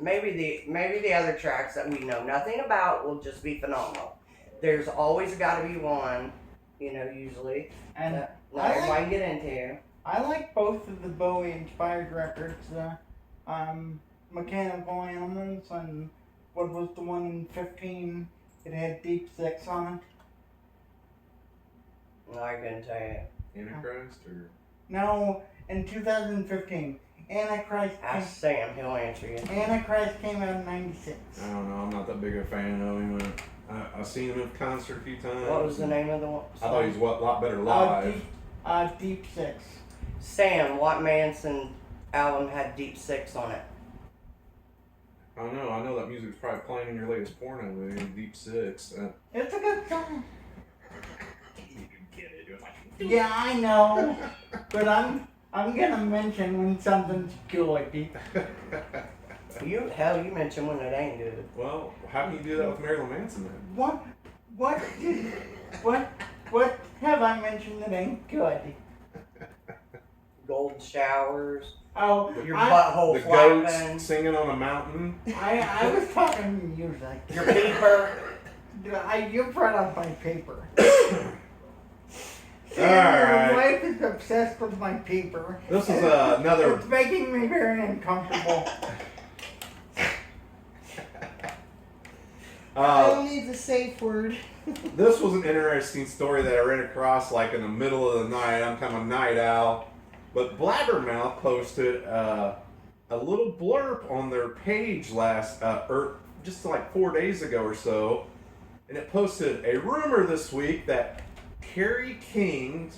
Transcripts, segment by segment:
maybe the other tracks that we know nothing about will just be phenomenal. There's always got to be one, usually And that not everybody can get into. I like both of the Bowie inspired records, Mechanical Animals and what was the one in 15? It had Deep Six on it. No, I couldn't tell you. Antichrist or? No, in 2015. Antichrist. Ask Sam, he'll answer you. Antichrist came out in 96. I don't know. I'm not that big a fan of him. I've seen him in concert a few times. What was the name of the one? I thought he was a lot better live. Deep Six. Sam, what Manson album had Deep Six on it? I don't know. I know that music's probably playing in your latest porno movie, Deep Six. It's a good song. You get it. It was like, Yeah, I know. But I'm gonna mention when something's good. You mentioned when it ain't good. Well, how can you do that with Marilyn Manson then? What have I mentioned that ain't good? Gold showers. Oh, Your butthole The flapping. goats singing on a mountain. I was talking music. Your paper. You brought up my paper. All right. My wife is obsessed with my paper. This is another. It's making me very uncomfortable. I don't need the safe word. This was an interesting story that I ran across like in the middle of the night. I'm kind of a night owl. But Blabbermouth posted a little blurb on their page just like 4 days ago or so. And it posted a rumor this week that Kerry King's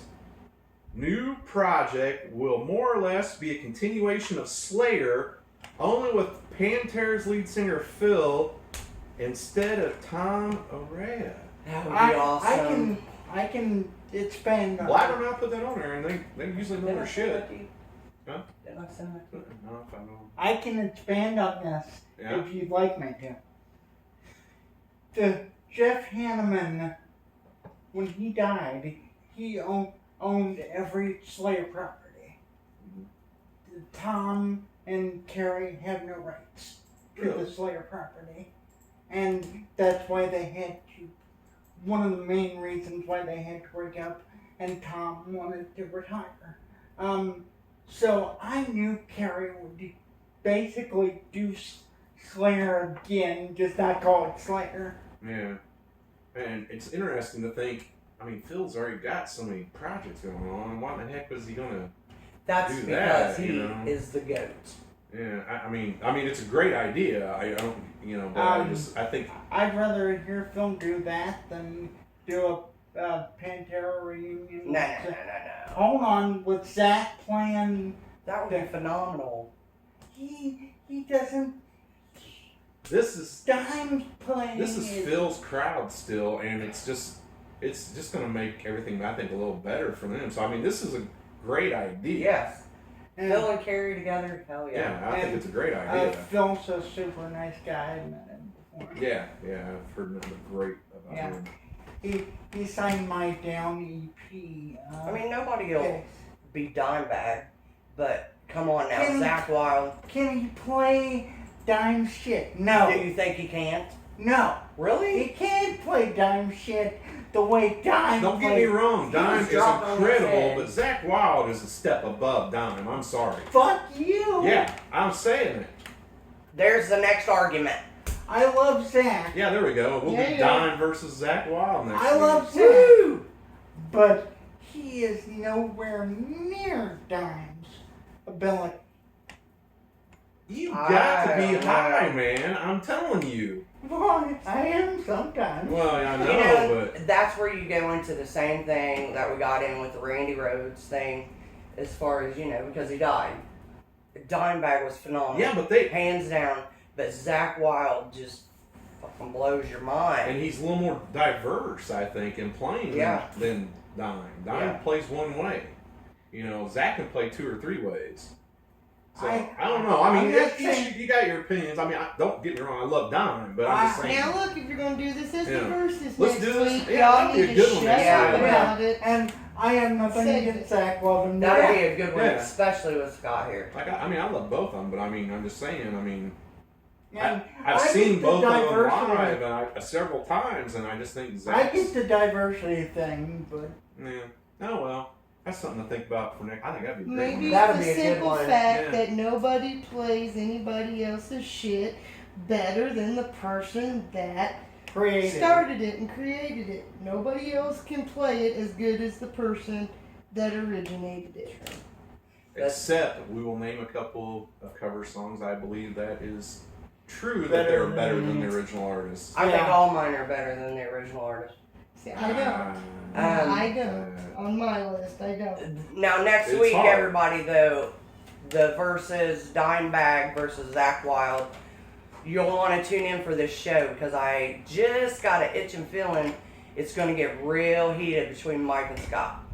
new project will more or less be a continuation of Slayer, only with Pantera's lead singer Phil instead of Tom Araya. That would be awesome. I can expand on Blabbermouth put that on there, and they usually know their shit. Huh? Did I send that to you? No, if I don't. I can expand on this Yeah. if you'd like me to. The Jeff Hanneman, when he died, he owned every Slayer property. Tom and Carrie have no rights to the Slayer property. And that's why they had to, one of the main reasons why they had to break up, and Tom wanted to retire. So I knew Carrie would basically do Slayer again, just not call it Slayer. Yeah. And it's interesting to think, I mean, Phil's already got so many projects going on. Why the heck was he going to That's do because that, he you know? is the goat. Yeah, I mean, it's a great idea. I don't, but I think. I'd rather hear Phil do that than do a Pantera reunion. No. Hold on, with Zach playing. That would be phenomenal. He doesn't. This is Dime's playing. This is Phil's crowd still, and it's just going to make everything, I think, a little better for them. So I mean, this is a great idea. Yes. And, Phil and Carrie together, hell yeah. Yeah, I think it's a great idea. Phil's a super nice guy. I met him before. Yeah, I've heard nothing great about him. He signed my Down EP. I mean, nobody will be Dimebag, but come on now, Zakk Wylde. Can he play Dime shit? No. Do you think he can't? No. Really? He can't play Dime shit the way Dime Don't get me wrong, Dime is dropping on his incredible, head. but Zakk Wylde is a step above Dime. I'm sorry. Fuck you. Yeah, I'm saying it. There's the next argument. I love Zach. Yeah, there we go. We'll There be you go. Dime versus Zakk Wylde next I week. love Zach. Woo! But he is nowhere near Dime's ability. You got to be I- high, man. I'm telling you. Well, I am sometimes. Well, I know, but That's where you go into the same thing that we got in with the Randy Rhoads thing, as far as, because he died. Dimebag was phenomenal. yeah, but they Hands down. But Zakk Wylde just fucking blows your mind. and he's a little more diverse, I think, in playing than Dime. Dime plays one way. Zach can play 2 or 3 ways. So I don't know. I mean, you got your opinions. I mean, don't get me wrong. I love Dime, but I'm just saying. Now look, if you're going to do this as the versus Let's next do this. week, Yeah, y'all that'd be a need good to one shut next up week. about it. And I have nothing Save against Zach Weldon. That would be a good one, Yeah. especially with Scott here. I love both of them, but I mean, I'm just saying. I mean, And I've I seen get the both of them diversity. live several times, and I just think I Zach's... get the diversity thing, but Yeah. Oh, well. That's something to think about for next... I think that'd be great. Maybe That'd the be a good simple one. fact Yeah. that nobody plays anybody else's shit better than the person that creative. started it and created it. Nobody else can play it as good as the person that originated it. Except we will name a couple of cover songs. I believe that is true that Better they're better than the than- original artists. I think Yeah. all mine are better than the original artist. See, I don't. Um, I don't. On my list, I don't. Now next It's week, hard. everybody though, the versus Dimebag versus Zach Wild. You'll want to tune in for this show because I just got an itching feeling it's going to get real heated between Mike and Scott.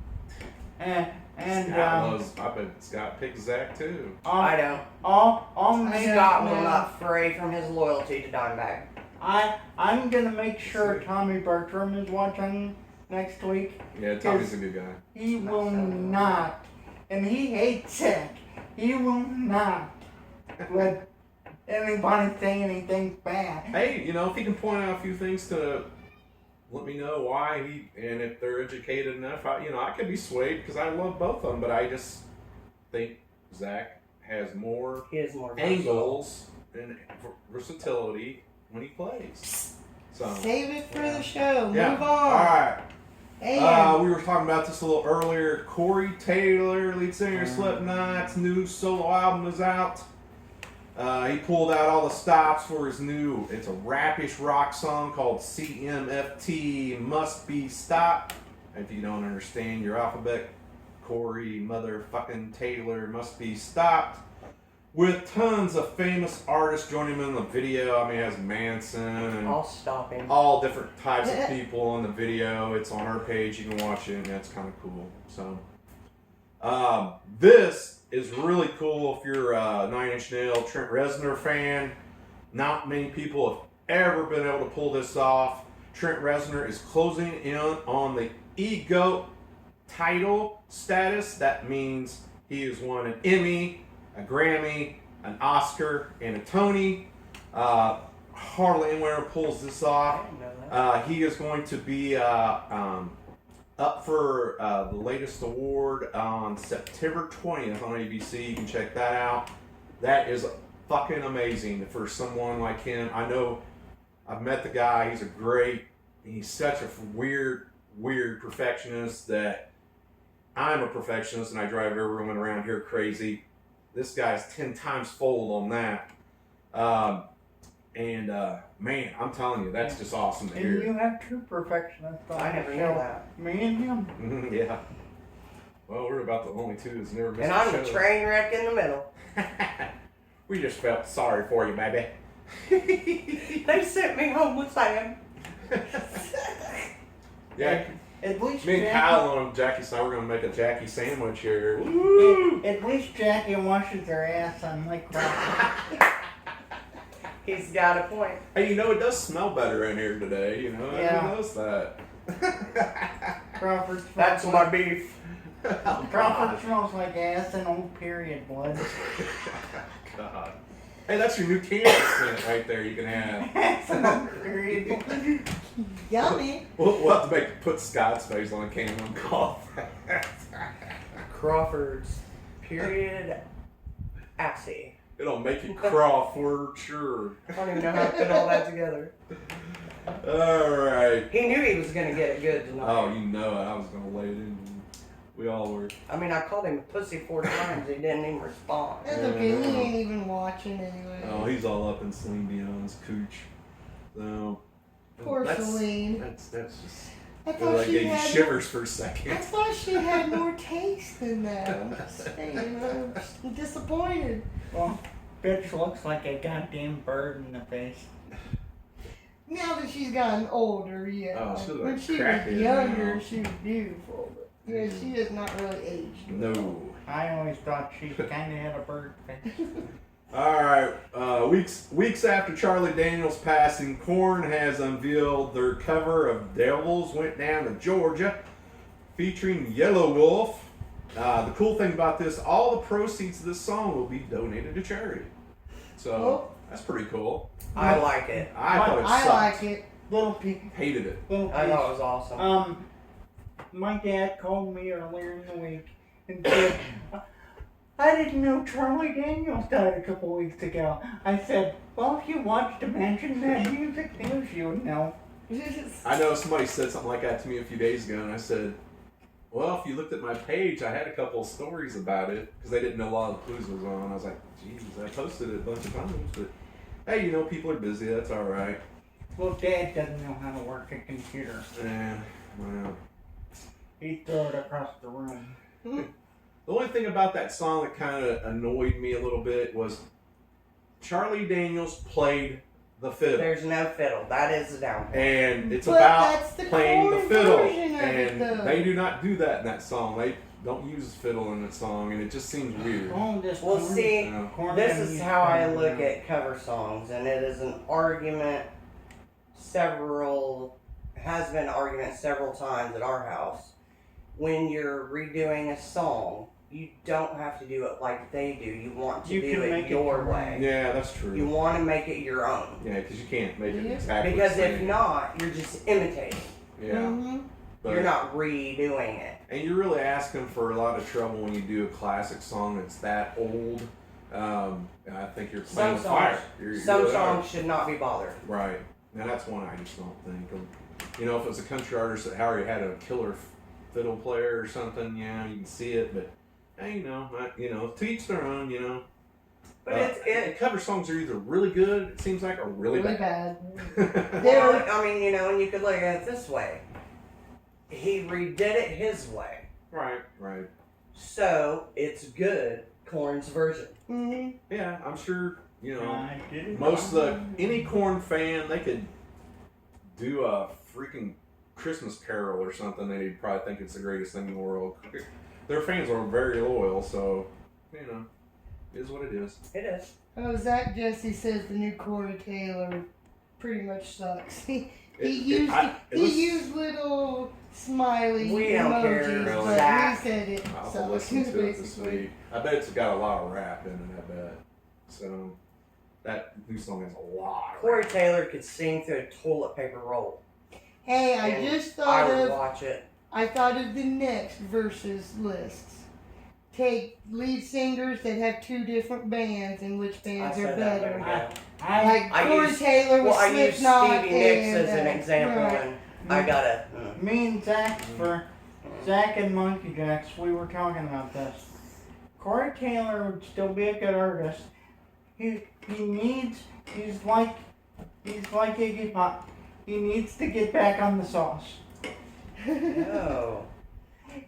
And I bet Scott picked Zach too. I don't. I'll make Scott will no. not fray from his loyalty to Dimebag. I'm gonna make sure Tommy Bertram is watching next week. Yeah, Tommy's a good guy. He will not, and he hates Zach. He will not let anybody say anything bad. Hey, if he can point out a few things to let me know why and if they're educated enough, I could be swayed because I love both of them, but I just think Zach has more He is more versatile. angles and versatility when he plays. So, Save it for the show. yeah. Move on. All right. And We were talking about this a little earlier. Corey Taylor, lead singer of Slipknot's new solo album is out. He pulled out all the stops for his it's a rapish rock song called CMFT Must Be Stopped. If you don't understand your alphabet, Corey motherfucking Taylor Must Be Stopped. With tons of famous artists joining him in the video. I mean, it has Manson and I'll stop him. all different types of people in the video. It's on our page. You can watch it, and that's kind of cool. So, this is really cool if you're a Nine Inch Nails, Trent Reznor fan. Not many people have ever been able to pull this off. Trent Reznor is closing in on the EGOT title status. That means he has won an Emmy, a Grammy, an Oscar, and a Tony. Hardly anyone pulls this I off. didn't know that. He is going to be up for the latest award on September 20th on ABC. You can check that out. That is fucking amazing for someone like him. I know I've met the guy. He's such a weird perfectionist that I'm a perfectionist and I drive everyone around here crazy. This guy's 10 times fold on that. Man, I'm telling you, that's just awesome to And hear. you have two perfectionists on I the never knew show. that. Me and him. Yeah. Well, we're about the only two that's never missed And a I'm show. the train wreck in the middle. We just felt sorry for you, baby. They sent me home with Sam. Yeah. At least Me and Jackie, Kyle and Jackie said we're gonna make a Jackie sandwich here. Woo! at least Jackie washes her ass on my crop. He's got a point. Hey, it does smell better in here today. Yeah. Who knows that? Crawford smells That's like, my beef. Oh, Crawford smells like ass and old period blood. God. Hey, that's your new candy scent right there. You can have. Ass and old period blood. yummy. We'll have to put Scott's face on a can and call that. Crawford's period assy. It'll make you crawl for sure. I don't even know how to put all that together. All right. He knew he was gonna get it good tonight. Oh, you know it. I was gonna lay it in. We all were. I mean, I called him a pussy 4 times. He didn't even respond. That's okay. He ain't even watching anyway. Oh, he's all up in Celine Dion's cooch. So. Poor that's, Celine. That's just. I I thought she gave you had. shivers for a I second. thought she had more taste than that. I'm just saying. I'm disappointed. Well, bitch looks like a goddamn bird in the face. Now that she's gotten older, yeah. Oh, she looks when she was crackhead younger, now. she was beautiful. But yeah, she has not really aged. No. I always thought she kind of had a bird face. All right. Weeks after Charlie Daniels' passing, Korn has unveiled their cover of "Devils Went Down to Georgia," featuring Yellow Wolf. The cool thing about this, all the proceeds of this song will be donated to charity. So that's pretty cool. I like it. I thought it I sucked. like it. Little piece. Hated it. Little I piece. thought it was awesome. My dad called me earlier in the week and said, I didn't know Charlie Daniels died a couple weeks ago. I said, well, if you watched Imagine That Music News, you would know. I know somebody said something like that to me a few days ago, and I said, well, if you looked at my page, I had a couple of stories about it, because they didn't know a lot of the clues was on. I was like, geez, I posted it a bunch of times, but hey, you know, people are busy, that's alright. Well, Dad doesn't know how to work a computer. And, well, He'd throw it across the room. the only thing about that song that kind of annoyed me a little bit was Charlie Daniels played the fiddle. There's no fiddle. That is the downfall. And it's But about that's the playing the Korn fiddle. version of it, And though. they do not do that in that song. They don't use fiddle in that song, and it just seems weird. Oh, this Well, corn- see, You know? corn This doesn't is use how I fiddle, look no. at cover songs, and it is an argument. Has been an argument several times at our house. When you're redoing a song, you don't have to do it like they do. You want to You do can it make it your your way. Yeah, that's true. You want to make it your own. Yeah, because you can't make it Yeah. exactly Because the if same. not, you're just imitating. Yeah. Mm-hmm. But, You're not redoing it. and you're really asking for a lot of trouble when you do a classic song that's that old. And I think you're playing with Some fire. songs, You some really are. songs should not be bothered. Right. And that's one I just don't think. You know, if it was a country artist that already had a killer fiddle player or something, yeah, you can see it. But hey, to each their own. You know. But cover songs are either really good, it seems like, or really Really bad. bad. well, I mean, and you could look at it this way. He redid it his way. Right. So it's good, Korn's version. Mm-hmm. Yeah, I'm sure. You know, I did it. most of any Korn fan, they could do a freaking Christmas Carol or something. They'd probably think it's the greatest thing in the world. Their fans are very loyal, so it is what it is. It is. Oh, Zach Jesse says the new Corey Taylor pretty much sucks. He used little smiley We don't emojis, care, but Zach. he said it I'll sucks. listen to it this basically. week. I bet it's got a lot of rap in it. I bet. So that new song has a lot. Of Corey rap. Taylor could sing through a toilet paper roll. Hey, I And just I thought would of watch it. I thought of the next versus lists. Take lead singers that have two different bands and which bands I are said that better. minute ago. Like I Corey used- Taylor with Well, I used Slipknot Stevie Nicks and, as an example, right. and I gotta. Me and Zach and Monkey Jacks, we were talking about this. Corey Taylor would still be a good artist. He's like Iggy Pop. He needs to get back on the sauce. No.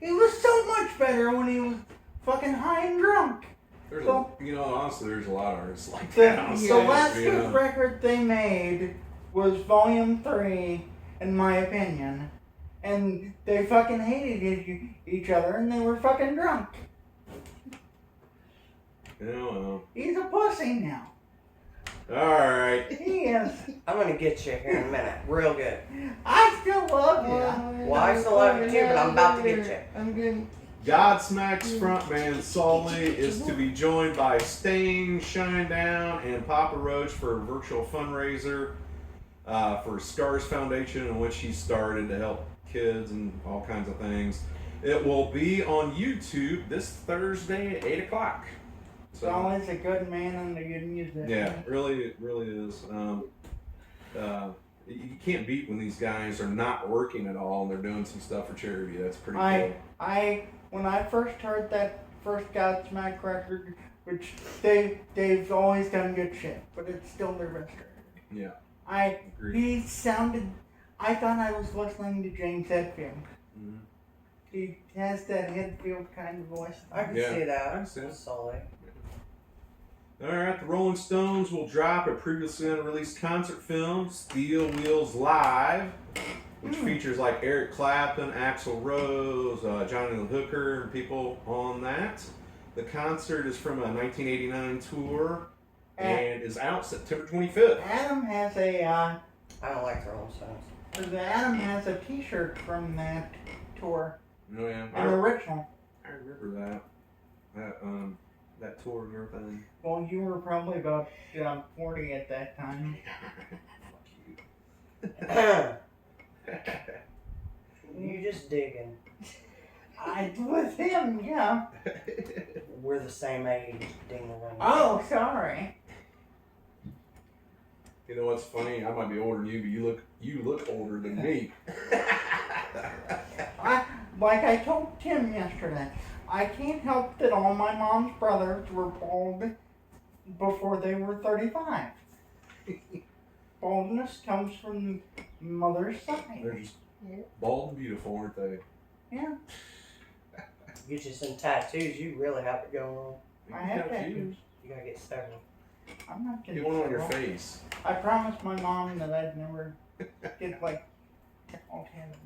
He was so much better when he was fucking high and drunk. There's So- honestly, there's a lot of artists like The, that. on the songs, last you know. good record they made was Volume 3, in my opinion. And they fucking hated each other and they were fucking drunk. Yeah, well. He's a pussy now. Alright. He is. I'm gonna get you here in a minute, real good. I still love you. Well, I still love you too, but I'm about to get you. I'm good. Godsmack's frontman Sully is to be joined by Sting, Shinedown, and Papa Roach for a virtual fundraiser for Scars Foundation, in which he started to help kids and all kinds of things. It will be on YouTube this Thursday at 8 o'clock. He's always a good man and a good musician. Yeah, it really is. You can't beat when these guys are not working at all and they're doing some stuff for charity. That's pretty cool. When I first heard that first Godsmack record, which they've always done good shit, but it's still their best record. Yeah. Agreed. He sounded. I thought I was listening to James Hetfield. Mhm. He has that Hetfield kind of voice. I can Yeah, see that. I can see it. Solid. Alright, the Rolling Stones will drop a previously unreleased concert film, Steel Wheels Live, which features like Eric Clapton, Axl Rose, Johnny the Hooker, and people on that. The concert is from a 1989 tour and is out September 25th. Adam has a I don't like the Rolling Stones. Adam has a T-shirt from that tour, Oh yeah, an original. I remember that. that tour and everything. Well, you were probably about 40 at that time. You just digging. With him, yeah. We're the same age, ding-a-ling. Oh, sorry. You know what's funny? I might be older than you, but you look older than me. Like I told Tim yesterday, I can't help that all my mom's brothers were bald before they were 35. Baldness comes from mother's side. They're just bald and beautiful, aren't they? Yeah. Get you some tattoos. You really have it going on. I have tattoos. You gotta get several. I'm not getting You want it on your several. face. I promised my mom that I'd never get like all 10 of them.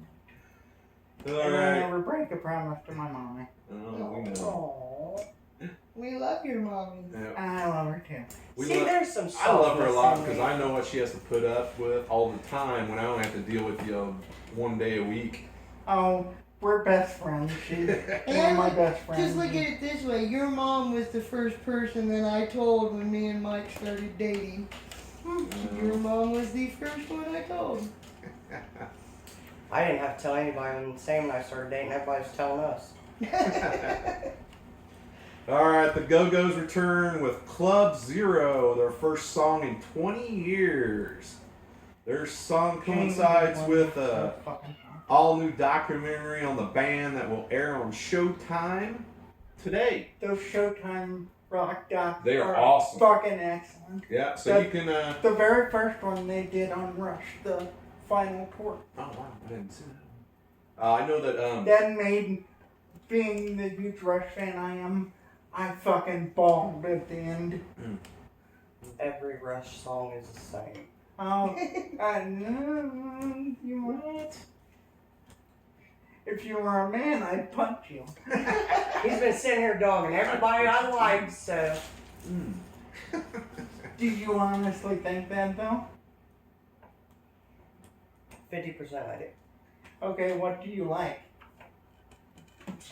And I Alright. never break a promise to my mommy. Oh, we know. Aww. We love your mommy. Yeah. I love her too. See, there's some I love her a lot softness in because me. I know what she has to put up with all the time when I don't have to deal with you 1 day a week. Oh, we're best friends. She's one of And my best friends. just look at it this way: your mom was the first person that I told when me and Mike started dating. Your mom was the first one I told. I didn't have to tell anybody when Sam and I started dating. Everybody was telling us. Alright, the Go-Go's return with Club Zero, their first song in 20 years. Their song coincides with a all-new documentary on the band that will air on Showtime today. Those Showtime rock docs They are awesome. fucking excellent. Yeah, so you can... The very first one they did on Rush, the final tour. Oh, wow, I didn't see that. I know that... That made, being the huge Rush fan I am, I fucking bawled at the end. Every Rush song is the same. Oh, I know you what? If you were a man, I'd punch you. He's been sitting here dogging everybody I like, so. Do you honestly think that though? 50% I do. Okay, what do you like?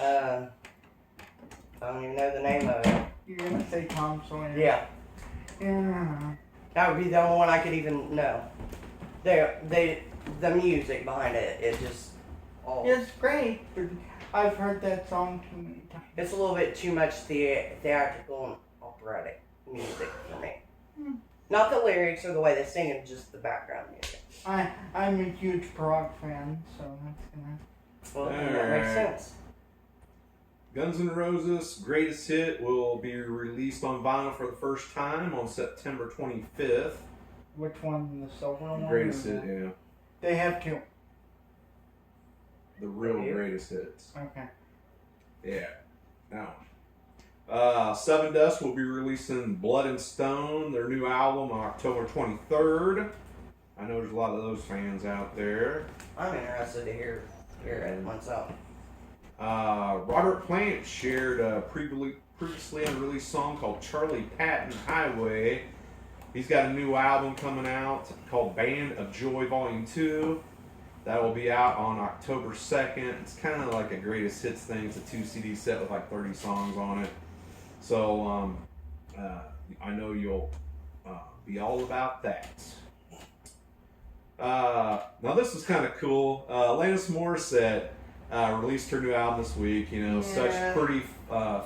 I don't even know the name of it. You're gonna say Tom Sawyer. Yeah, Yeah. that would be the only one I could even know. The music behind it, it just, It's great, but I've heard that song too many times. it's a little bit too much theatrical and operatic music for me. Not the lyrics or the way they sing it, just the background music. I'm a huge prog fan, so that's gonna. Well, that makes Alright. sense. Guns N' Roses' greatest hit will be released on vinyl for the first time on September 25th. Which one? The silver one? Greatest or hit, yeah. They have two. The real Yeah. greatest hits. Okay. Yeah. Now. Seven Dust will be releasing Blood and Stone, their new album, on October 23rd. I know there's a lot of those fans out there. I'm interested to hear it myself. Robert Plant shared a previously unreleased song called Charlie Patton Highway. He's got a new album coming out called Band of Joy Volume 2. That will be out on October 2nd. It's kind of like a greatest hits thing. It's a 2 CD set with like 30 songs on it. So I know you'll be all about that. Now this is kind of cool. Alanis Morissette released her new album this week. You know, Yeah. Such Pretty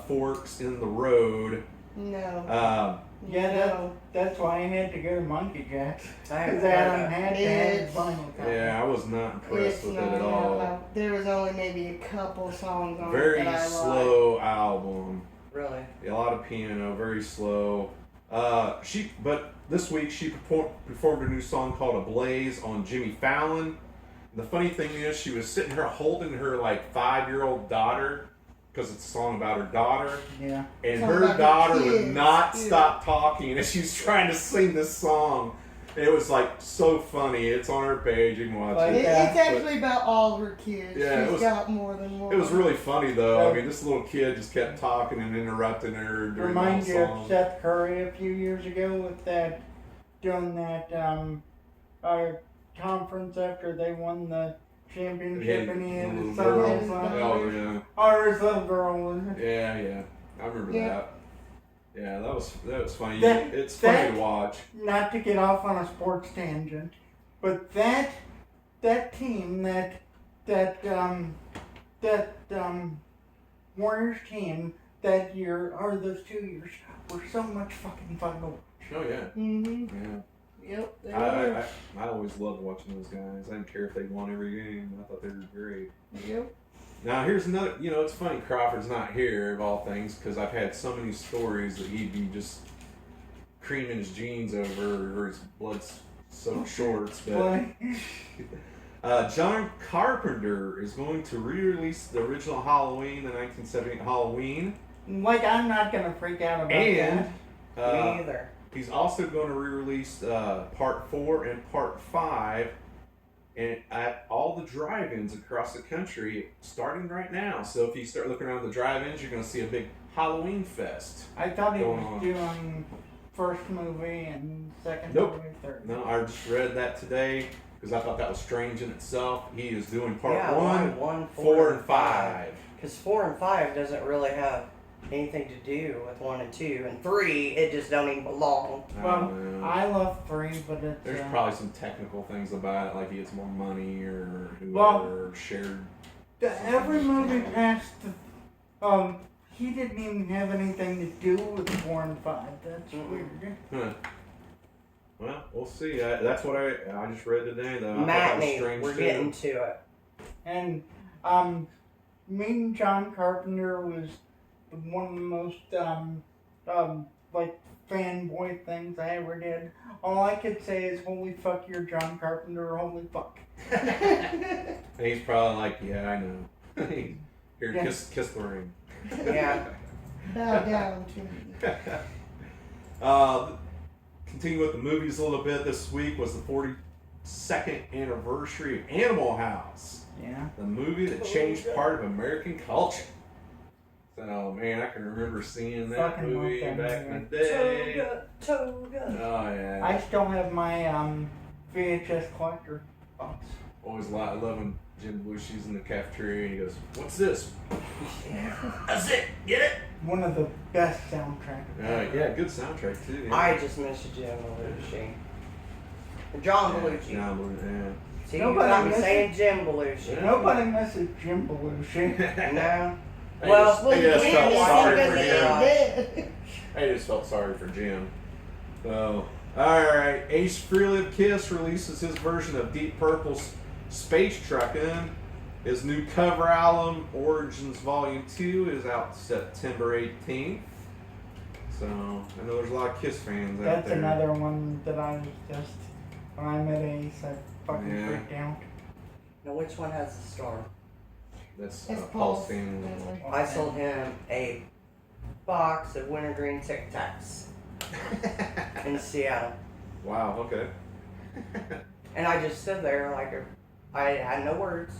Forks in the Road. No. Yeah, that's why I had to go to Monkey Jack's. I haven't Because heard Adam that. had to have It's- vinyl copy. Yeah, I was not impressed It's with not. it at all. There was only maybe a couple songs on Very it that I liked. slow album. Really? A lot of piano, very slow. But this week she performed a new song called "Ablaze" on Jimmy Fallon. The funny thing is, she was sitting here holding her like 5-year-old daughter, because it's a song about her daughter, Yeah. and Song her about her daughter would kids, not yeah. stop talking as she's trying to sing this song. And it was like so funny. It's on her page. You can watch Like, it. Yeah, It's actually about all her kids. Yeah, it She's was- got more than one. It was really funny though. I mean, this little kid just kept talking and interrupting her during the whole Remind you of song. Seth Curry a few years ago with that, doing that conference after they won the championship and he had little his girl. son. Oh yeah, Or his little girl was it? yeah. I remember Yeah. that. Yeah, that was funny. That- It's funny that- to watch. Not to get off on a sports tangent, but that team, that Warriors team that year, or those 2 years, were so much fucking fun to watch. Oh yeah. Mm-hmm. Yeah. Yep. They were. I always loved watching those guys. I didn't care if they won every game. I thought they were great. Yep. Now here's another. You know, it's funny Crawford's not here of all things because I've had so many stories that he'd be just creaming his jeans over or his blood-soaked shorts. But John Carpenter is going to re-release the original Halloween, the 1978 Halloween, Like, I'm not gonna freak out about and that. Me either. he's also going to re-release Part 4 and Part 5 and at all the drive-ins across the country starting right now. So if you start looking around the drive-ins, you're going to see a big Halloween fest. I thought he going was on. doing first movie and second Nope. movie, third. No, I just read that today because I thought that was strange in itself. He is doing Part Yeah, 1, 4, and 5. Because 4 and 5 doesn't really have anything to do with 1 and 2, and 3 it just don't even belong. I Well, don't know. I love 3, but it's There's probably some technical things about it, like he gets more money or whoever Well, shared. every movie past he didn't even have anything to do with 4 and 5. That's weird. Huh. Well, we'll see. That's what I just read today, though. I thought that was Matney, strange we're too. getting to it. And meeting John Carpenter was one of the most like fanboy things I ever did. All I could say is, "Holy fuck, you're John Carpenter! Holy fuck!" And he's probably like, yeah, I know. Here, Yeah. kiss the ring. Yeah. Bow down to me. Continue with the movies a little bit. This week was the 42nd anniversary of Animal House, Yeah. the movie that changed part of American culture. So, man, I can remember seeing that Fucking love movie that back in the movie. day. Toga. Oh, yeah. I still have my VHS collector box. Always loving Jim Belushi's in the cafeteria, and he goes, "What's this?" That's it. Get it? One of the best soundtracks. Yeah, good soundtrack too. Yeah. I just missed Jim Belushi. John Belushi. John Belushi. See, Nobody you got me misses- saying Jim Belushi. Yeah. Nobody misses Jim Belushi. Yeah. No. I Well, just, Well, I you just can't felt miss sorry him for because Jim. he's dead. I just felt sorry for Jim. So, alright, Ace Frehley Kiss releases his version of Deep Purple's Space Truckin'. His new cover album, Origins Volume 2, is out September 18th. So, I know there's a lot of Kiss fans out That's there. another one that I was just, when I met Ace, I fucking Yeah. freaked out. Now, which one has the star? That's That's Paul Paul's Stanley. family. I sold him a box of wintergreen Tic Tacs in Seattle. Wow, okay. And I just stood there like I had no words.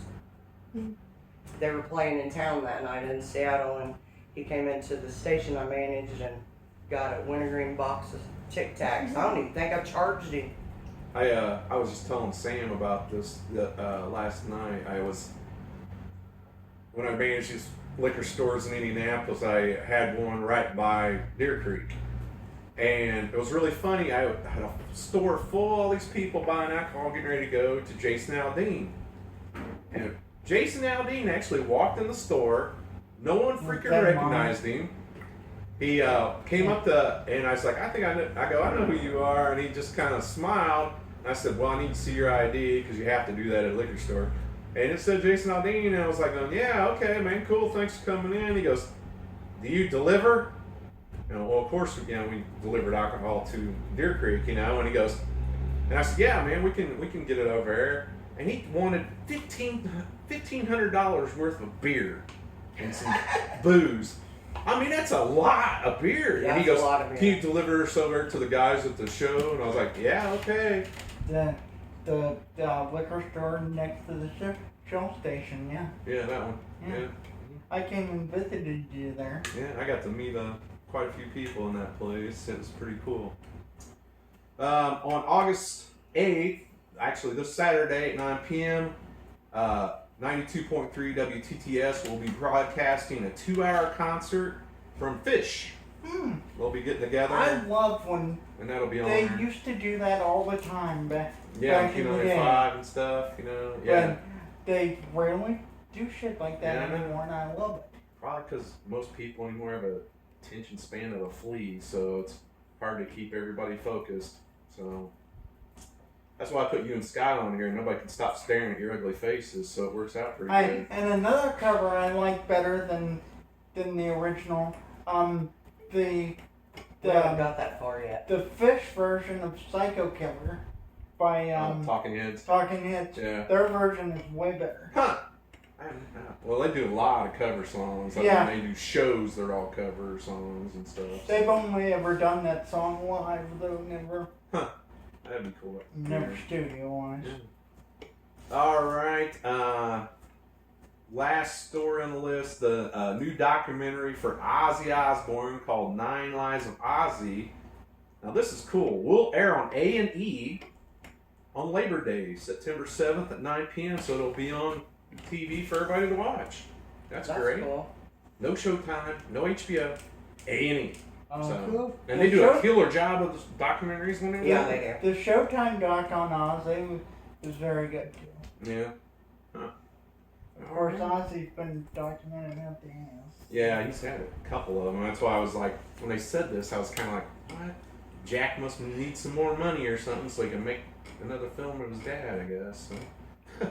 They were playing in town that night in Seattle, and he came into the station I managed and got a wintergreen box of Tic Tacs. I don't even think I charged him. I was just telling Sam about this last night. When I managed these liquor stores in Indianapolis, I had one right by Deer Creek. And it was really funny. I had a store full of all these people buying alcohol, getting ready to go to Jason Aldean. And Jason Aldean actually walked in the store. No one freaking That recognized him. He came up to, and I was like, I know who you are. And he just kind of smiled. And I said, well, I need to see your ID because you have to do that at a liquor store. And it said Jason Aldean, and I was like, yeah, okay, man, cool, thanks for coming in. He goes, do you deliver? And well, of course, we delivered alcohol to Deer Creek, and he goes, and I said, yeah, man, we can get it over there. And he wanted $1,500 worth of beer and some booze. I mean, that's a lot of beer. Yeah, And he that's goes, a lot of beer. can you deliver us over to the guys at the show? And I was like, yeah, okay. The liquor store next to the Shell station, yeah. Yeah, that one. Yeah. Yeah. I came and visited you there. Yeah, I got to meet quite a few people in that place. It was pretty cool. On August 8th, actually this Saturday at 9 p.m., 92.3 WTTS will be broadcasting a 2-hour concert from Fish They'll be getting together, I love when and that'll be on they there. used to do that all the time back in the Q95 day. and stuff, Yeah. But they rarely do shit like that Yeah, I know. anymore, and I love it. Probably because most people anymore have a attention span of a flea, so it's hard to keep everybody focused. So that's why I put you and Sky on here. Nobody can stop staring at your ugly faces, so it works out pretty good. And another cover I like better than the original. We haven't got that far yet. The Fish version of Psycho Killer by Talking Heads. Talking Heads. Yeah. Their version is way better. Huh. Well, they do a lot of cover songs. Like Yeah. when they do shows, they're all cover songs and stuff. They've only ever done that song live, though never That'd be cool. never studio wise. Yeah. All right. Last story on the list: the new documentary for Ozzy Osbourne called 9 Lives of Ozzy. Now this is cool. Will air on A&E on Labor Day, September 7th at 9 p.m. So it'll be on TV for everybody to watch. That's great. Cool. No Showtime, no HBO, A&E. Oh, So, cool. and they do a killer job of the documentaries when they're Yeah, there. they do. The Showtime doc on Ozzy was very good too. Yeah. Huh. Of course, Ozzy's been documented at the house. Yeah, he's had a couple of them. That's why I was like, when they said this, I was kind of like, what? Jack must need some more money or something so he can make another film of his dad, I guess. So.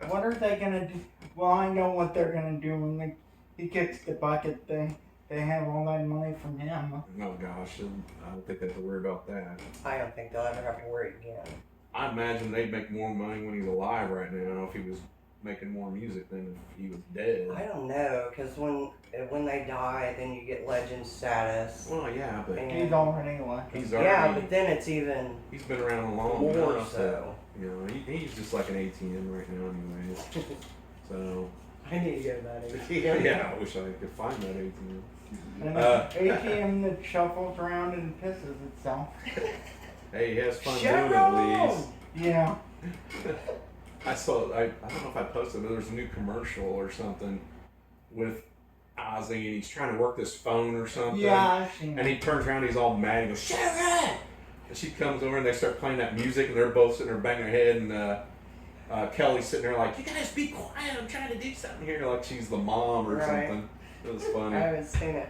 What are they gonna do? Well, I know what they're gonna do when he kicks the bucket. They have all that money from him. Oh gosh, I don't think they have to worry about that. I don't think they'll ever have to worry again. I imagine they'd make more money when he's alive right now if he was making more music than if he was dead. I don't know, because when they die, then you get legend status. Well, yeah, but And- He's already left. he's Yeah, already, but then it's even he's been around long more enough. so. That, he's just like an ATM right now, anyways. So. I need to go to that ATM. Yeah, I wish I could find that ATM. And an ATM that shuffles around and pisses itself. Hey, he has fun Shut doing it at least. Yeah. I don't know if I posted, but there's a new commercial or something with Ozzy, and he's trying to work this phone or something. Yeah, I've seen And he turns around, he's all mad, and goes, "Shut up!" And she comes over, and they start playing that music, and they're both sitting there banging their head, and Kelly's sitting there like, "You guys be quiet, I'm trying to do something here," like she's the mom or Right. something. It was I funny. haven't seen it.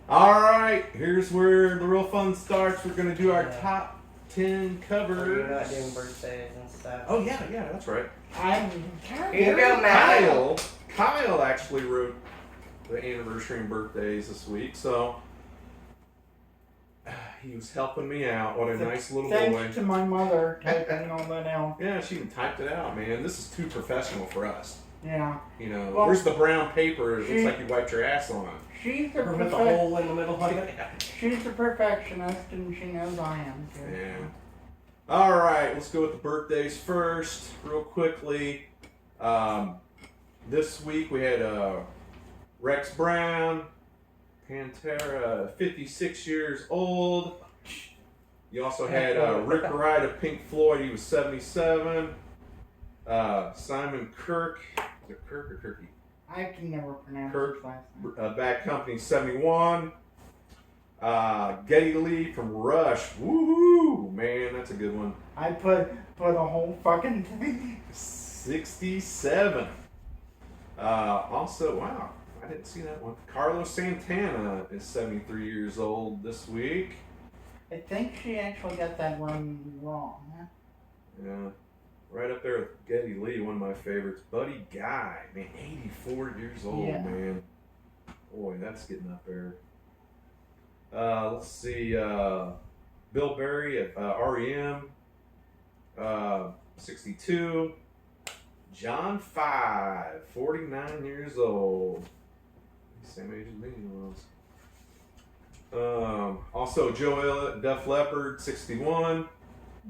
All right, here's where the real fun starts. We're gonna do our top 10 covers. You're not doing birthdays and stuff. Oh yeah, that's right. Here you go, Matt. Kyle actually wrote the anniversary and birthdays this week, so he was helping me out. What a nice little Thanks boy. to my mother typing all that out. Yeah, she even typed it out, man. This is too professional for us. Yeah. Well, where's the brown paper? It looks like you wiped your ass on it. She's a Or with a hole in the middle of it. She's a perfectionist, and she knows I am too. Yeah. All right, let's go with the birthdays first, real quickly. This week we had Rex Brown, Pantera, 56 years old. You also had Rick Wright of Pink Floyd. He was 77. Simon Kirk. Is it Kirk or Kirky? I can never pronounce Kirk. his last name. Bad Company, 71. Geddy Lee from Rush. Woohoo! Man, that's a good one. I put a whole fucking thing. 67. Also, wow, I didn't see that one. Carlos Santana is 73 years old this week. I think she actually got that one wrong. Yeah. Right up there with Geddy Lee, one of my favorites. Buddy Guy, man, 84 years old, Yeah. man. Boy, that's getting up there. Let's see, Bill Berry at REM, 62. John 5, 49 years old. Same age as me he was. Also, Joe Elliott, Def Leppard, 61.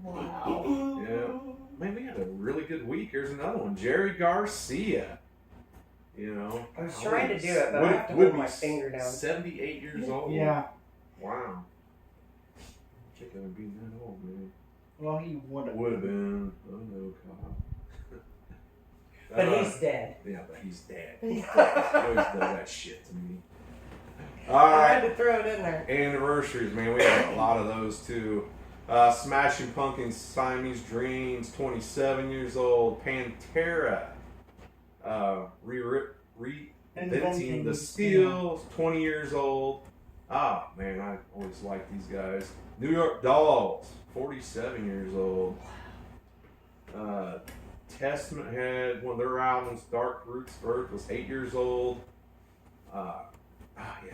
Wow. Yeah. Man, we had a really good week. Here's another one. Jerry Garcia. I was trying to do it, but I have to hold my finger down. 78 years old. Yeah. Wow. Chicken would be that old, man. Well, he would have. Would have been. Oh no, Kyle. But he's dead. Yeah, but he's dead. He always does that shit to me. All I had right. to throw it in there. Anniversaries, man. We have a lot of those too. Smashing Pumpkins, Siamese Dreams, 27 years old. Pantera, reinventing the Steels, 20 years old. Ah, man, I always liked these guys. New York Dolls, 47 years old. Testament had one of their albums, Dark Roots Earth, was 8 years old. Yeah,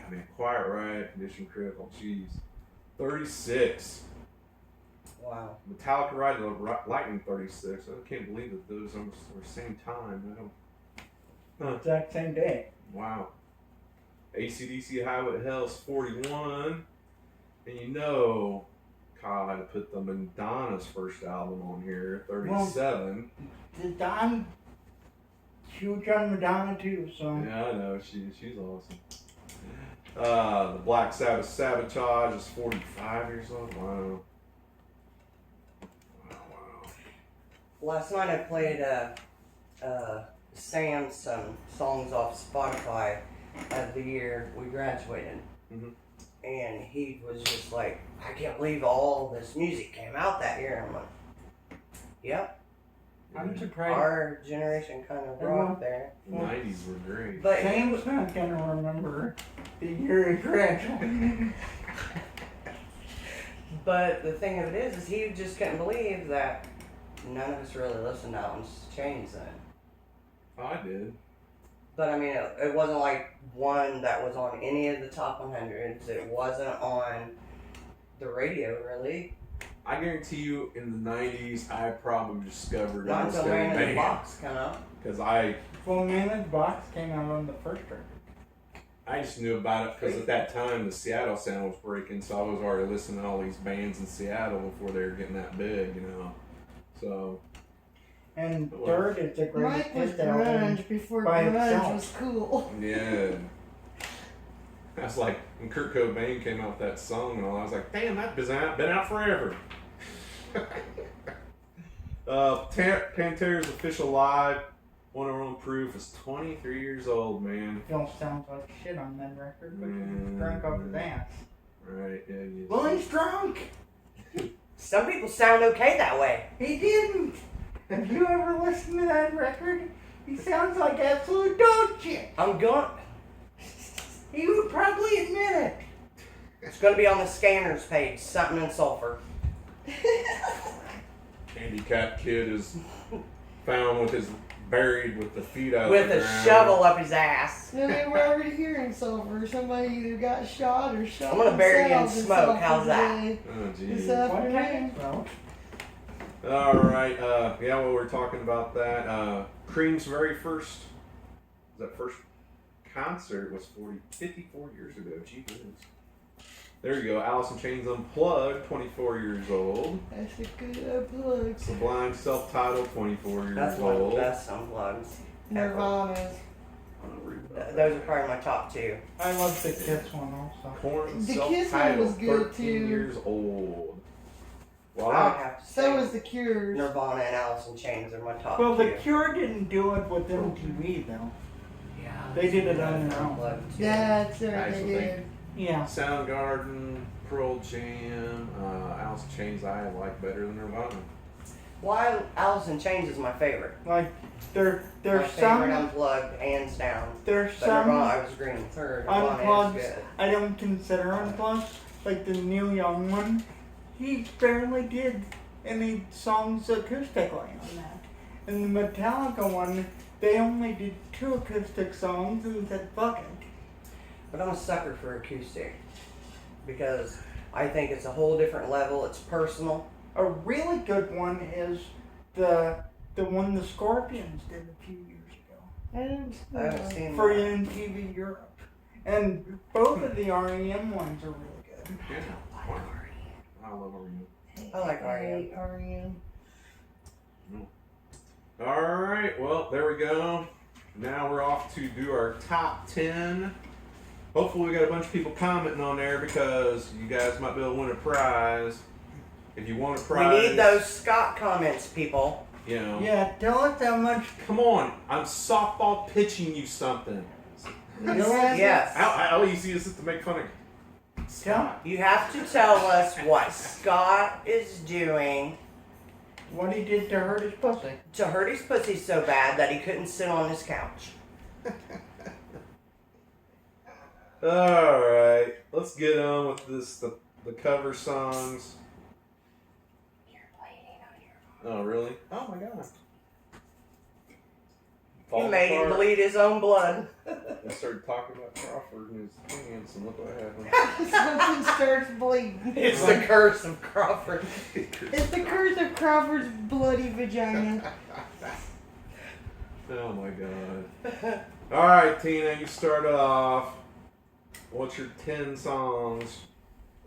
man, Quiet Riot, Condition Critical, jeez. 36. Wow. Metallica Ride the Lightning, 36. I can't believe that those are the same time. Exact same day. Wow. AC/DC Highway to Hell's 41. And you know, Kyle had to put the Madonna's first album on here, 37. I'm huge on Madonna too, so. Yeah, I know. She's awesome. The Black Sabbath Sabotage is 45 years old. Wow. Last night I played Sam some songs off Spotify of the year we graduated. Mhm. And he was just like, I can't believe all this music came out that year. I'm like, yep, I'm surprised. our generation kind of rocked there. The 90s were great. But Sam's not gonna remember the year he graduated. But the thing of it is he just couldn't believe that none of us really listened to Albums Change then. Oh, I did. But I mean, it wasn't like one that was on any of the top 100s. It wasn't on the radio, really. I guarantee you, in the 90s, I probably discovered Not almost until every Man in the band. Box come out. Because Well, Man in the Box came out on the first record. I just knew about it because at that time the Seattle sound was breaking, so I was already listening to all these bands in Seattle before they were getting that big, you know. So. And third is the greatest Mike was hits album. grunge before by grunge itself. was cool. Yeah. That's like when Kurt Cobain came out with that song and all, I was like, damn, that's been out forever. Pantera's official live, One of Our Own Proof, is 23 years old, man. Don't sound like shit on that record, but Man. he's drunk off his ass. Right, yeah, yeah. Well, he's drunk! Some people sound okay that way. He didn't! Have you ever listened to that record? He sounds like absolute dog shit! I'm going. He would probably admit it! It's going to be on the scanners page. Something in sulfur. Handicapped kid is found with his buried with the feet out With of the a ground. shovel up his ass. No, they were already hearing sulfur. Somebody either got shot or shot. I'm gonna bury you in themselves smoke. sulfur How's that? today. Oh, This geez. afternoon. All right. Yeah, well, we're talking about that. Cream's very first concert was 54 years ago. Gee whiz. There you go. Alice in Chains Unplugged, 24 years old. That's a good unplug. Sublime Self-Titled, 24 years That's one of the old. best unplugs. Nirvana's. Those are probably my top two. I love the Kiss one also. Korn The Kiss one was Self-Titled, good, 13 too. years old. Well, I would have to say So was the Cures. Nirvana and Alice in Chains are my top Well, two. the Cure didn't do it with MTV though. Yeah, They did it on their own. Unplugged, too. That's right, I they still did. Yeah. Soundgarden, Pearl Jam, Alice in Chains I like better than Nirvana. Why Alice in Chains is my favorite. Like there's My favorite some unplugged, hands down. there's But some Nirvana, I was agreeing with her. Nirvana unplugged is good. I don't consider unplugged. Like the Neil Young one, he barely did any songs acoustically on that. And the Metallica one, they only did 2 acoustic songs and said fuck it. But I'm a sucker for acoustic because I think it's a whole different level. It's personal. A really good one is the one the Scorpions did a few years ago I didn't I haven't seen for that. MTV Europe. And both of the REM ones are really good. Yeah. I love R.E.M. I like R.E.M. hate R.E.M. Alright, well, there we go. Now we're off to do our top 10. Hopefully we got a bunch of people commenting on there because you guys might be able to win a prize. If you want a prize, We need those Scott comments, people. you know. Yeah, tell us how much. Come on, I'm softball pitching you something. Yes. How easy is it to make fun of Scott? You have to tell us what Scott is doing What he did to hurt his pussy. to hurt his pussy so bad that he couldn't sit on his couch. Alright, let's get on with this. The cover songs. You're bleeding on your Oh, really? Oh my god. He made him bleed his own blood. I started talking about Crawford and his pants, and look what happened. Something starts bleeding. It's the curse of Crawford. It's the curse of Crawford's bloody vagina. Oh my god. Alright, Tina, you start off. What's your 10 songs?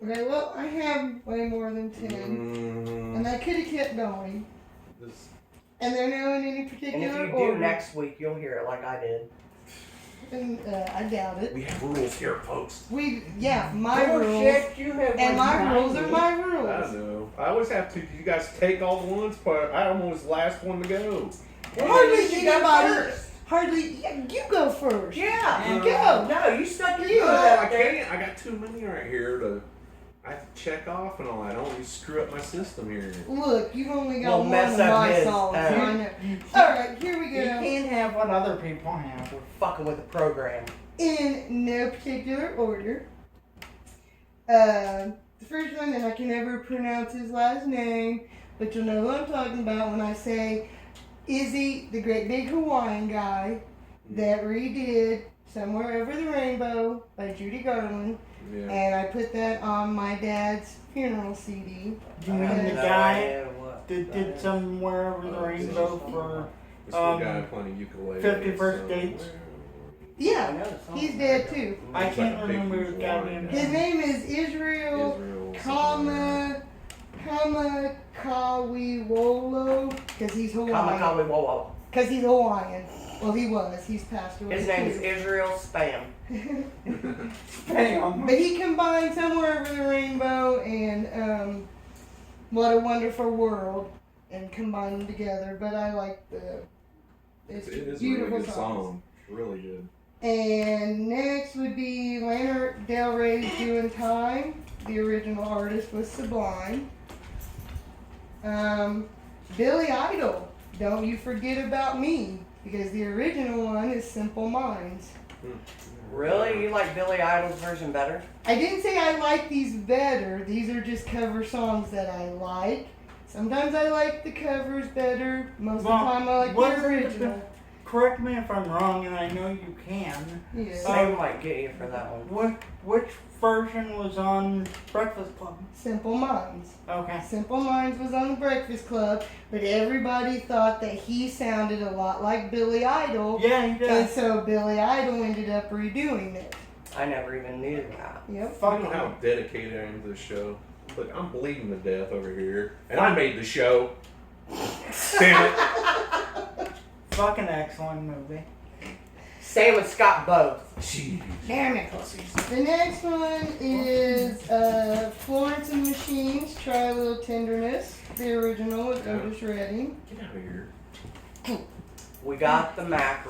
Okay, well, I have way more than 10. And I could have kept going. This, And they're now in any And particular if you do order. next week, you'll hear it like I did. And, I doubt it. we have rules here, folks. My rules. Bullshit, you have And like my rules are 90. my I rules. know. I always have to. You guys take all the ones, but I'm always the last one to go. Hardly You go anybody. first. Yeah, you go first. Yeah. Go. No, you stuck your You. foot I out there. can't. I got too many right here to. I have to check off and all that. I don't want to screw up my system here. Look, you've only got We'll one mess of up my his, songs. I know. Alright, here we You go. can't have what other people have. We're fucking with the program. In no particular order. The first one, and I can never pronounce his last name, but you'll know who I'm talking about when I say Izzy, the great big Hawaiian guy that redid Somewhere Over the Rainbow by Judy Garland, Yeah. and I put that on my dad's funeral CD. You I mean have the no guy idea what that that did is. Somewhere Over the Oh, Rainbow for This one guy playing ukulele. 51st Dates? I Yeah, know the song. he's dead too. I Looks can't like a big remember his huge goddamn wine. His name is Israel, Israel. Kamakawiwolo, because he's Hawaiian. Kamakawi Wawa. Because he's Hawaiian. Well, he was. He's passed away. His name is too. Israel Spam. Bam. But he combined Somewhere Over the Rainbow and What a Wonderful World and combined them together. But I like the. It's It is a really beautiful good songs. song. Really good. And next would be Lana Del Rey's Doing Time. The original artist was Sublime. Billy Idol, Don't You Forget About Me, because the original one is Simple Minds. Really? You like Billy Idol's version better? I didn't say I like these better. These are just cover songs that I like. Sometimes I like the covers better. Most of the time I like wasn't the it original. Correct me if I'm wrong, and I know you can. Yeah. Sam might get you for that one. Which version was on Breakfast Club? Simple Minds. Okay. Simple Minds was on the Breakfast Club, but everybody thought that he sounded a lot like Billy Idol. Yeah, he And does. so Billy Idol ended up redoing it. I never even knew that. Yep. I Fuck don't know how dedicated I am to this show. Look, I'm bleeding to death over here. And I made the show. Damn it. Fucking excellent movie. Sam and Scott both. Jeez. Damn it. The next one is Florence and the Machines, Try a Little Tenderness. The original with Otis Redding. Get out of here. We got the macro.